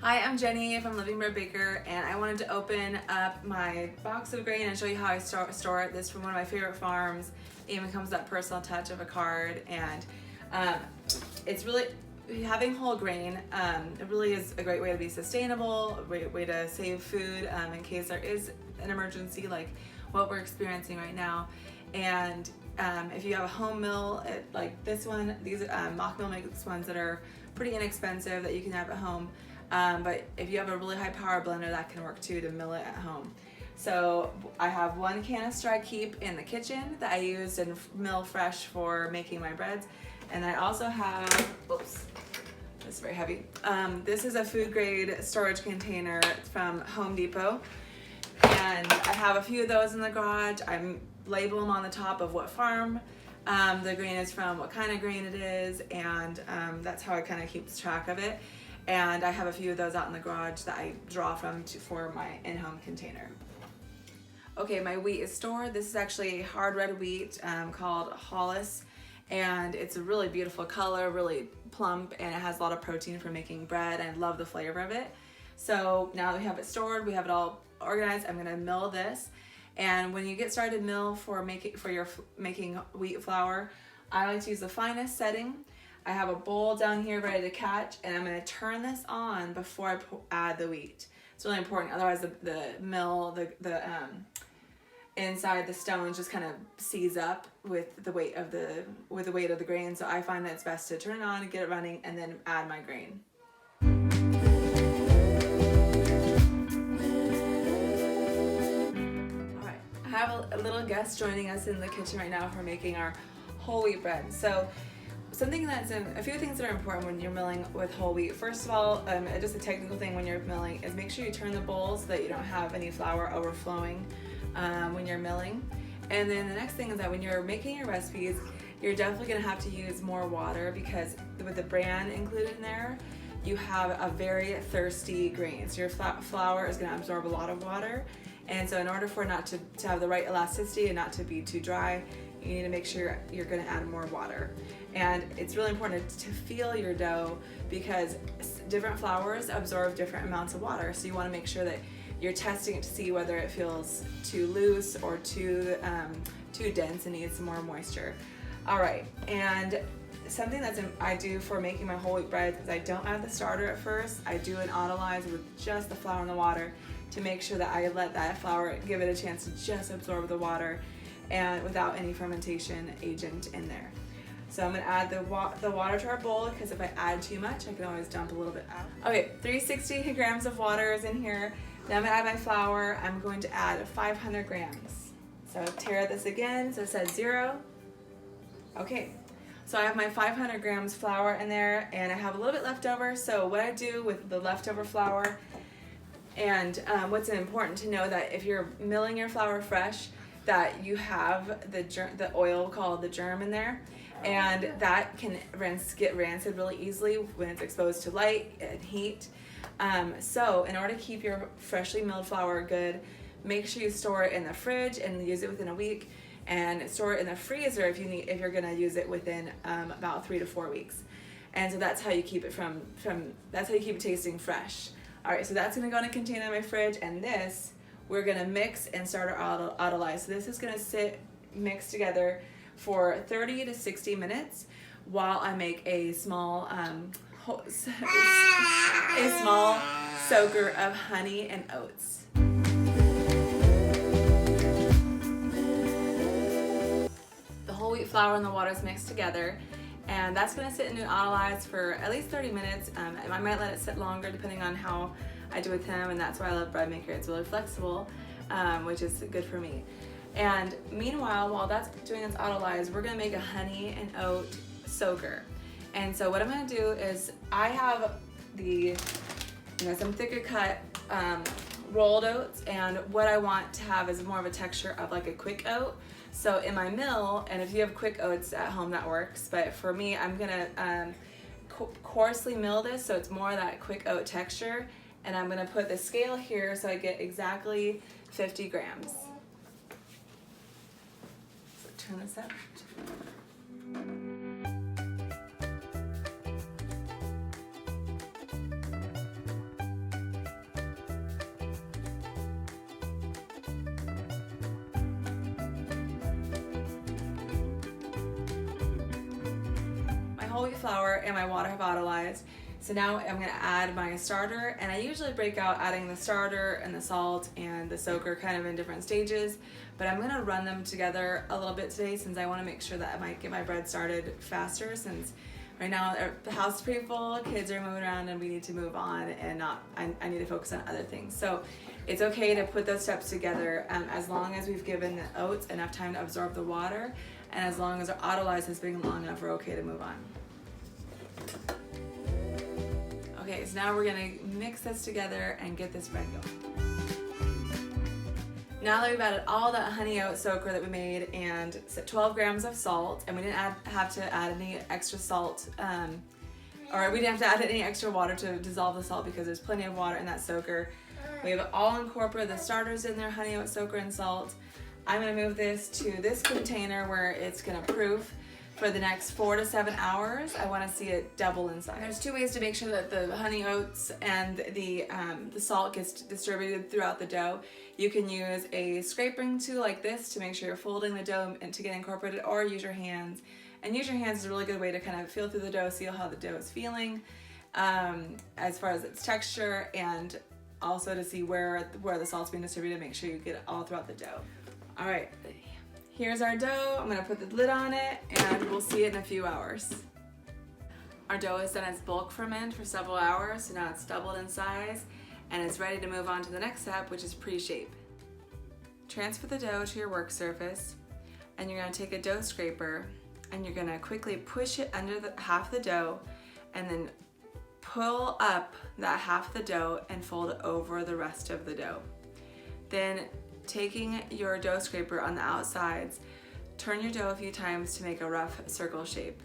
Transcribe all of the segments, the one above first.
Hi, I'm Jenny from Living Bread Baker, and I wanted to open up my box of grain and show you how I store it. This is from one of my favorite farms. It even comes with that personal touch of a card, and it's really, having whole grain, it really is a great way to be sustainable, a great way to save food in case there is an emergency like what we're experiencing right now. And if you have a home mill like this one, these Mock Mill makes ones that are pretty inexpensive that you can have at home. But if you have a really high power blender, that can work too to mill it at home. So I have one canister I keep in the kitchen that I used in mill fresh for making my breads. And I also have, oops, this is very heavy. This is a food grade storage container from Home Depot. And I have a few of those in the garage. I label them on the top of what farm the grain is from, what kind of grain it is, and that's how I kind of keep track of it. And I have a few of those out in the garage that I draw from for my in-home container. Okay, my wheat is stored. This is actually hard red wheat called Hollis, and it's a really beautiful color, really plump, and it has a lot of protein for making bread, and I love the flavor of it. So now that we have it stored, we have it all organized, I'm gonna mill this. And when you get started to mill for making wheat flour, I like to use the finest setting. I have a bowl down here ready to catch, and I'm going to turn this on before I add the wheat. It's really important, otherwise the mill, the inside the stones just kind of seize up with the weight of the grain. So I find that it's best to turn it on and get it running, and then add my grain. All right, I have a little guest joining us in the kitchen right now for making our whole wheat bread. So a few things that are important when you're milling with whole wheat. First of all, just a technical thing when you're milling is make sure you turn the bowl so that you don't have any flour overflowing when you're milling. And then the next thing is that when you're making your recipes, you're definitely going to have to use more water, because with the bran included in there, you have a very thirsty grain. So your flour is going to absorb a lot of water. And so in order for it not to have the right elasticity and not to be too dry, you need to make sure you're going to add more water. And it's really important to feel your dough, because different flours absorb different amounts of water. So you want to make sure that you're testing it to see whether it feels too loose or too dense and needs some more moisture. All right, and something I do for making my whole wheat bread is I don't add the starter at first. I do an autolyze with just the flour and the water to make sure that I let that flour give it a chance to just absorb the water, and without any fermentation agent in there. So I'm gonna add the water to our bowl, because if I add too much, I can always dump a little bit out. Okay, 360 grams of water is in here. Now I'm gonna add my flour. I'm going to add 500 grams. So tare this again, so it says 0. Okay, so I have my 500 grams flour in there, and I have a little bit left over. So what I do with the leftover flour, and what's important to know, that if you're milling your flour fresh, that you have the oil called the germ in there, and that can get rancid really easily when it's exposed to light and heat. So in order to keep your freshly milled flour good, make sure you store it in the fridge and use it within a week, and store it in the freezer if you're going to use it within about 3 to 4 weeks. And so that's how you keep it that's how you keep it tasting fresh. All right, so that's going to go in a container in my fridge, and this we're going to mix and start our autolyze. So this is going to sit mixed together for 30 to 60 minutes while I make a small soaker of honey and oats. The whole wheat flour and the water is mixed together, and that's going to sit in an autolyze for at least 30 minutes. I might let it sit longer depending on how I do with him, and that's why I love Bread Maker. It's really flexible, which is good for me. And meanwhile, while that's doing its autolyze, we're gonna make a honey and oat soaker. And so what I'm gonna do is, I have some thicker cut rolled oats, and what I want to have is more of a texture of like a quick oat. So in my mill, and if you have quick oats at home, that works, but for me, I'm gonna coarsely mill this so it's more of that quick oat texture. And I'm gonna put the scale here so I get exactly 50 grams. So turn this up. flour and my water have autolyzed. So now I'm gonna add my starter, and I usually break out adding the starter and the salt and the soaker kind of in different stages, but I'm gonna run them together a little bit today since I wanna make sure that I might get my bread started faster, since right now the house is pretty full, kids are moving around, and we need to move on and I need to focus on other things. So it's okay to put those steps together as long as we've given the oats enough time to absorb the water, and as long as our autolyze has been long enough, we're okay to move on. Okay, so now we're gonna mix this together and get this bread going. Now that we've added all that honey oat soaker that we made and 12 grams of salt, and we didn't have to add any extra salt, or we didn't have to add any extra water to dissolve the salt because there's plenty of water in that soaker. We have all incorporated the starters in there, honey oat soaker and salt. I'm gonna move this to this container where it's gonna proof for the next 4 to 7 hours. I want to see it double in size. There's 2 ways to make sure that the honey oats and the salt gets distributed throughout the dough. You can use a scraping tool like this to make sure you're folding the dough and to get incorporated, or use your hands. And use your hands is a really good way to kind of feel through the dough, see how the dough is feeling as far as its texture, and also to see where the salt's being distributed. Make sure you get it all throughout the dough. All right. Here's our dough. I'm gonna put the lid on it and we'll see it in a few hours. Our dough has done its bulk ferment for several hours, so now it's doubled in size and it's ready to move on to the next step, which is pre-shape. Transfer the dough to your work surface, and you're gonna take a dough scraper and you're gonna quickly push it under half the dough, and then pull up that half the dough and fold it over the rest of the dough. Then taking your dough scraper on the outsides, turn your dough a few times to make a rough circle shape.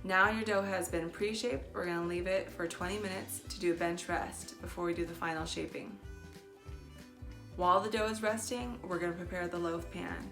Now your dough has been pre-shaped. We're gonna leave it for 20 minutes to do a bench rest before we do the final shaping. While the dough is resting, we're gonna prepare the loaf pan.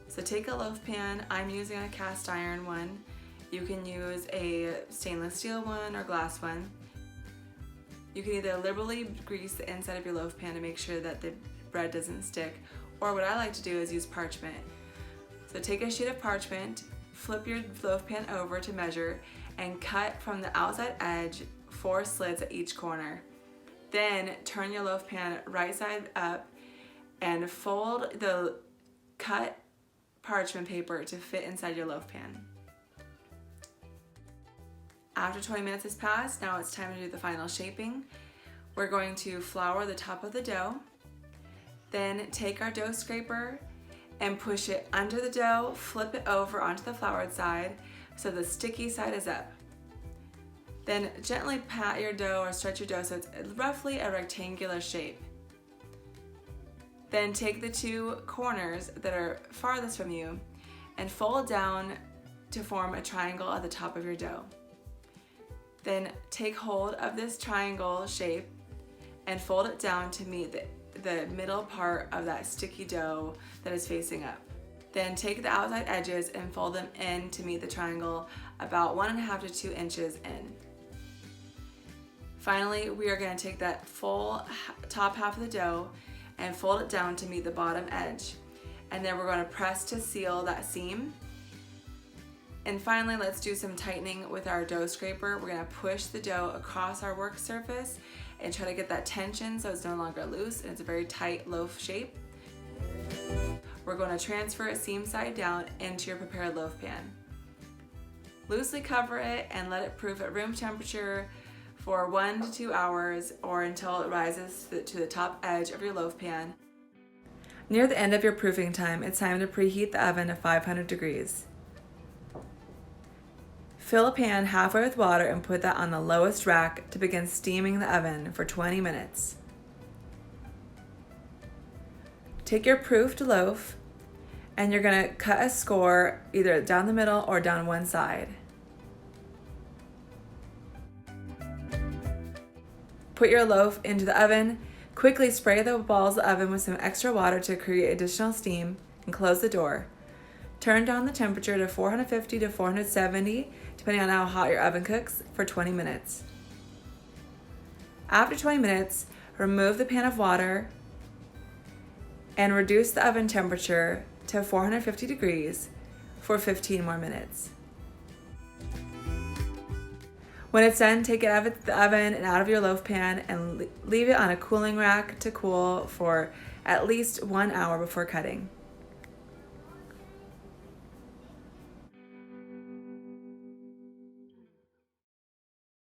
So take a loaf pan. I'm using a cast iron one. You can use a stainless steel one or glass one. You can either liberally grease the inside of your loaf pan to make sure that the bread doesn't stick, or what I like to do is use parchment. So take a sheet of parchment, flip your loaf pan over to measure, and cut from the outside edge 4 slits at each corner. Then turn your loaf pan right side up and fold the cut parchment paper to fit inside your loaf pan. After 20 minutes has passed, now it's time to do the final shaping. We're going to flour the top of the dough. Then take our dough scraper and push it under the dough, flip it over onto the floured side so the sticky side is up. Then gently pat your dough or stretch your dough so it's roughly a rectangular shape. Then take the 2 corners that are farthest from you and fold down to form a triangle at the top of your dough. Then take hold of this triangle shape and fold it down to meet the middle part of that sticky dough that is facing up. Then take the outside edges and fold them in to meet the triangle about 1.5 to 2 inches in. Finally, we are going to take that full top half of the dough and fold it down to meet the bottom edge. And then we're going to press to seal that seam. And finally, let's do some tightening with our dough scraper. We're going to push the dough across our work surface and try to get that tension so it's no longer loose and it's a very tight loaf shape. We're going to transfer it seam side down into your prepared loaf pan. Loosely cover it and let it proof at room temperature for 1 to 2 hours, or until it rises to the top edge of your loaf pan. Near the end of your proofing time, it's time to preheat the oven to 500 degrees. Fill a pan halfway with water and put that on the lowest rack to begin steaming the oven for 20 minutes. Take your proofed loaf and you're going to cut a score either down the middle or down one side. Put your loaf into the oven. Quickly spray the walls of the oven with some extra water to create additional steam and close the door. Turn down the temperature to 450 to 470, depending on how hot your oven cooks, for 20 minutes. After 20 minutes, remove the pan of water and reduce the oven temperature to 450 degrees for 15 more minutes. When it's done, take it out of the oven and out of your loaf pan and leave it on a cooling rack to cool for at least 1 hour before cutting.